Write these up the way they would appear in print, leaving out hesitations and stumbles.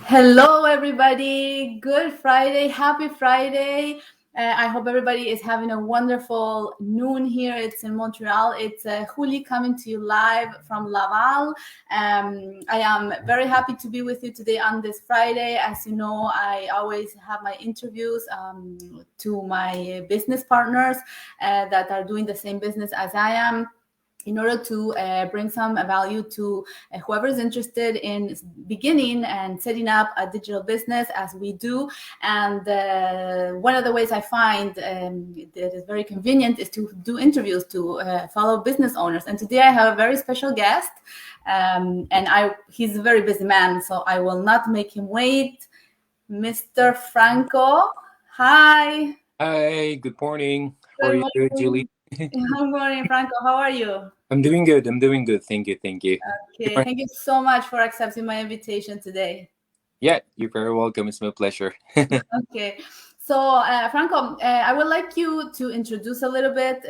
Hello, everybody. Good Friday. Happy Friday. I hope everybody is having a wonderful noon here. It's in Montreal. It's Juli coming to you live from Laval. I am very happy to be with you today on this Friday. As you know, I always have my interviews to my business partners that are doing the same business as I am, in order to bring some value to whoever is interested in beginning and setting up a digital business as we do. And one of the ways I find that is very convenient is to do interviews to fellow business owners. And today I have a very special guest, and he's a very busy man, so I will not make him wait. Mr. Franco. Hi. Hi, good morning. How are Good you doing, Julie? morning. Good morning, Franco. How are you? I'm doing good. I'm doing good. Thank you. Thank you. You Okay, mind- thank you so much for accepting my invitation today. Yeah, you're very welcome. It's my pleasure. Okay, so Franco, I would like you to introduce a little bit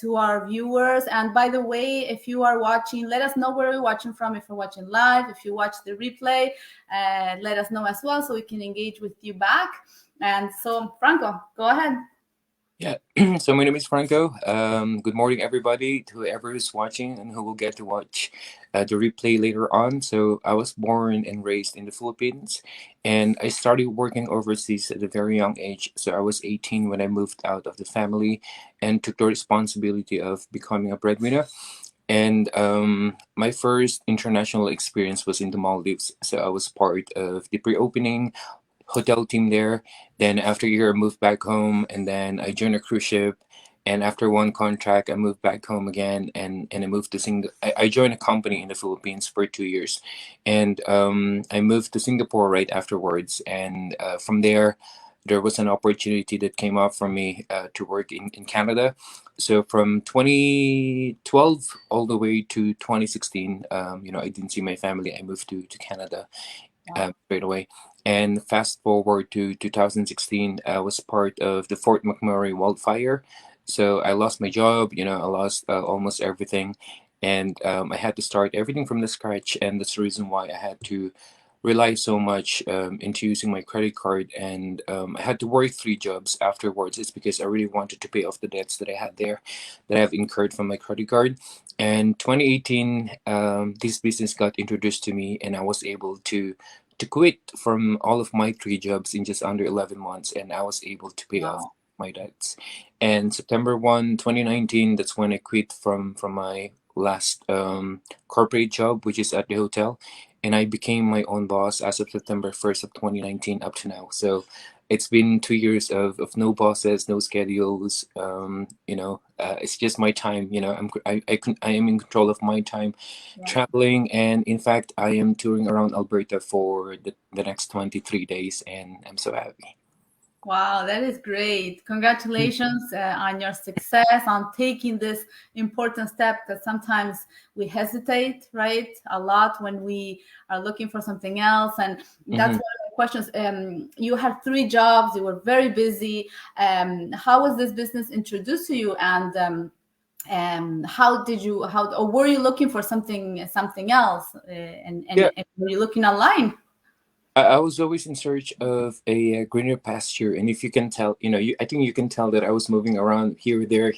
to our viewers. And by the way, if you are watching, let us know where you're watching from. If you're watching live, if you watch the replay, let us know as well so we can engage with you back. And so, Franco, go ahead. Yeah. So my name is Franco. Good morning, everybody, to whoever is watching and who will get to watch the replay later on. So I was born and raised in the Philippines, and I started working overseas at a very young age. So I was 18 when I moved out of the family and took the responsibility of becoming a breadwinner. And my first international experience was in the Maldives. So I was part of the pre-opening hotel team there. Then after a year, I moved back home, and then I joined a cruise ship. And after one contract, I moved back home again, and I moved to I joined a company in the Philippines for 2 years, and I moved to Singapore right afterwards. And from there, there was an opportunity that came up for me to work in Canada. So from 2012 all the way to 2016, I didn't see my family. I moved to Canada straight away. And fast forward to 2016, I was part of the Fort McMurray wildfire. So I lost my job, I lost almost everything. And I had to start everything from the scratch. And that's the reason why I had to rely so much into using my credit card. And I had to work 3 jobs afterwards. It's because I really wanted to pay off the debts that I had there, that I've incurred from my credit card. And 2018, this business got introduced to me, and I was able to quit from all of my 3 jobs in just under 11 months, and I was able to pay off Wow. my debts. And September 1, 2019, that's when I quit from my last corporate job, which is at the hotel, and I became my own boss as of September 1st of 2019 up to now. So it's been 2 years of no bosses, no schedules. It's just my time. I am in control of my time, Yeah. traveling, and in fact I am touring around Alberta for the next 23 days, and I'm so happy. Wow, that is great. Congratulations on your success, on taking this important step, because sometimes we hesitate, right? A lot when we are looking for something else. And that's Mhm. one of the questions. You had 3 jobs, you were very busy. How was this business introduced to you? And or were you looking for something else? Yeah, And were you looking online? I was always in search of a greener pasture, and if you can tell, I think you can tell that I was moving around here, there,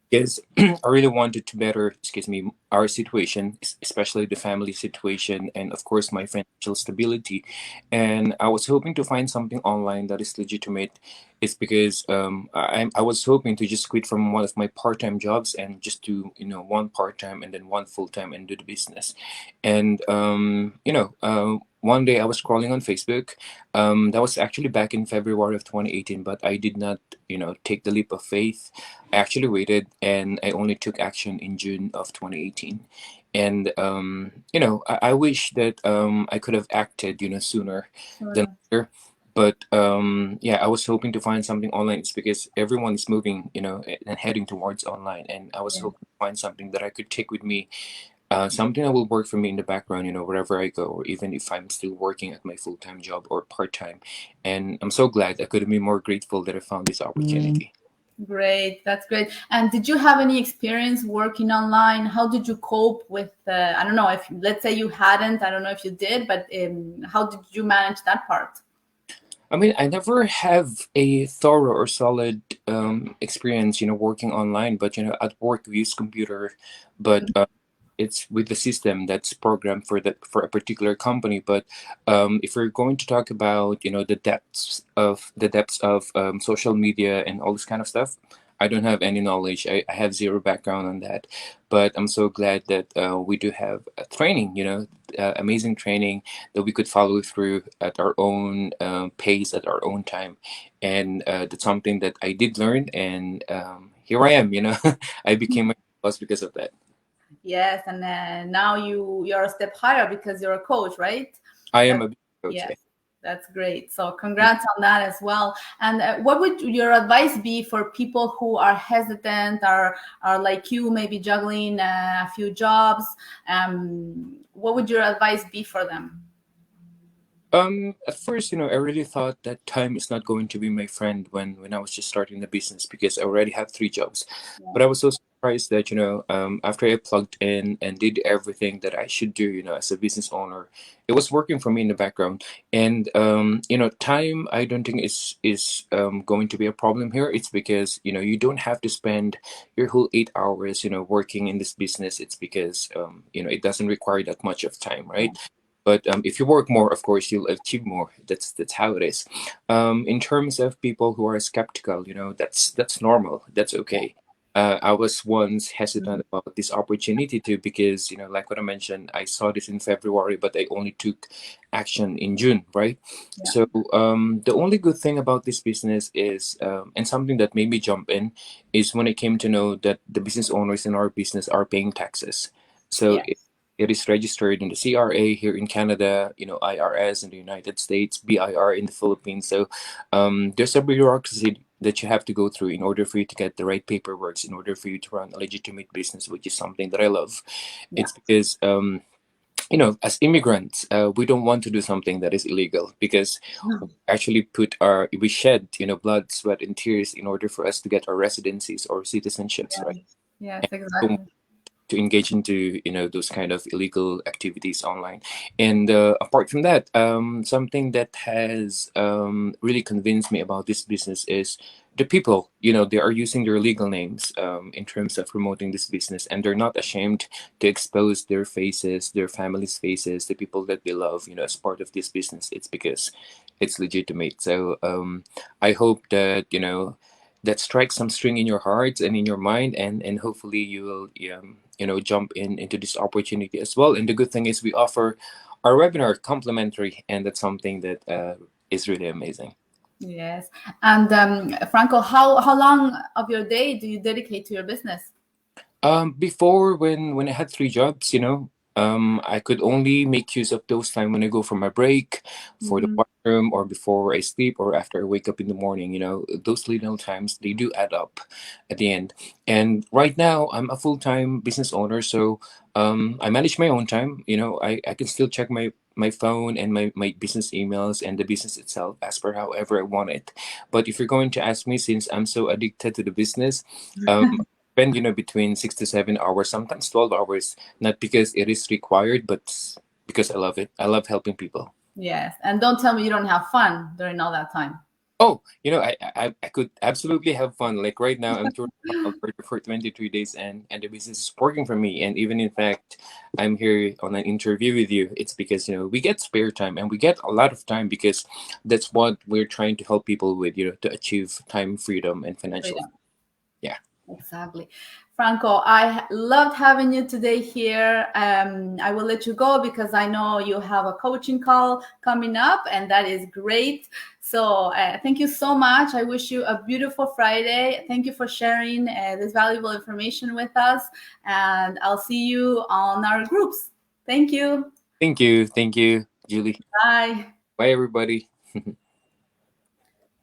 because I really wanted to better, excuse me, our situation, especially the family situation, and of course my financial stability. And I was hoping to find something online that is legitimate. It's because I was hoping to just quit from one of my part-time jobs and just do one part-time and then one full-time and do the business. And one day I was scrolling on Facebook. That was actually back in February of 2018, but I did not take the leap of faith. I actually waited, and I only took action in June of 2018. And I wish that I could have acted sooner than Sure. later. But yeah, I was hoping to find something online. It's because everyone is moving, and heading towards online, and I was Yeah. hoping to find something that I could take with me, something that will work for me in the background, wherever I go, or even if I'm still working at my full-time job or part-time. And I'm so glad. I couldn't be more grateful that I found this opportunity. Great, that's great. And did you have any experience working online? How did you cope with? I don't know if, let's say, you hadn't. I don't know if you did, but how did you manage that part? I mean, I never have a thorough or solid experience, working online. But at work we use computer, but it's with the system that's programmed for a particular company. But if we're going to talk about the depths of social media and all this kind of stuff, I don't have any knowledge. I have zero background on that. But I'm so glad that we do have a training, amazing training that we could follow through at our own pace, at our own time. And that's something that I did learn. And here I am. I became a boss because of that. Yes, and now you're a step higher because you're a coach, right? I am That's, a business coach. yes, Yeah. that's great. So congrats on that as well. And what would your advice be for people who are hesitant, are like you, maybe juggling a few jobs? What would your advice be for them? At first, I really thought that time is not going to be my friend when I was just starting the business because I already have three jobs. But I was so surprised that, after I plugged in and did everything that I should do, as a business owner, it was working for me in the background. And time I don't think is going to be a problem here. It's because, you don't have to spend your whole 8 hours, working in this business. It's because it doesn't require that much of time, right? But if you work more, of course, you'll achieve more. That's how it is. In terms of people who are skeptical, that's normal. That's okay. I was once hesitant about this opportunity too because like what I mentioned, I saw this in February, but I only took action in June, right? Yeah. So the only good thing about this business is, and something that made me jump in, is when I came to know that the business owners in our business are paying taxes. So Yeah. it is registered in the CRA here in Canada, IRS in the United States, BIR in the Philippines. So there's a bureaucracy that you have to go through in order for you to get the right paperwork, in order for you to run a legitimate business, which is something that I love. Yeah. It's because, as immigrants, we don't want to do something that is illegal because actually we shed, blood, sweat, and tears in order for us to get our residencies or citizenships, right? Yes, And we don't exactly. to engage into those kind of illegal activities online. And apart from that, something that has really convinced me about this business is the people. They are using their legal names in terms of promoting this business, and they're not ashamed to expose their faces, their families' faces, the people that they love, as part of this business. It's because it's legitimate. So I hope that that strikes some string in your heart and in your mind, and hopefully you will jump into this opportunity as well. And the good thing is we offer our webinar complimentary, and that's something that is really amazing. Yes. And Franco, how long of your day do you dedicate to your business? Before, when I had three jobs, I could only make use of those time when I go for my break, for the Mhm. bathroom, or before I sleep, or after I wake up in the morning. Those little times, they do add up at the end. And right now, I'm a full-time business owner, so I manage my own time. I can still check my phone and my business emails and the business itself as per however I want it. But if you're going to ask me, since I'm so addicted to the business, spend between 6 to 7 hours, sometimes 12 hours, not because it is required, but because I love it. I love helping people. Yes. And don't tell me you don't have fun during all that time. Oh, I could absolutely have fun. Like right now, I'm touring around Alberta for 23 days, and the business is working for me. And even in fact, I'm here on an interview with you. It's because we get spare time, and we get a lot of time because that's what we're trying to help people with. To achieve time freedom and financial. Freedom. Yeah. Exactly. Franco, I loved having you today here. I will let you go because I know you have a coaching call coming up, and that is great. So, thank you so much. I wish you a beautiful Friday. Thank you for sharing this valuable information with us, and I'll see you on our groups. Thank you. Thank you, Julie. Bye. Bye, everybody.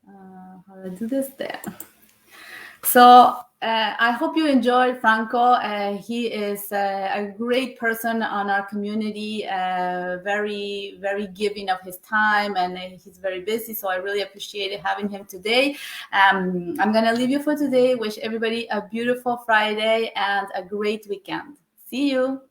How do I do this there? So, I hope you enjoyed Franco. He is a great person on our community, very, very giving of his time, and he's very busy. So I really appreciated having him today. I'm going to leave you for today. Wish everybody a beautiful Friday and a great weekend. See you.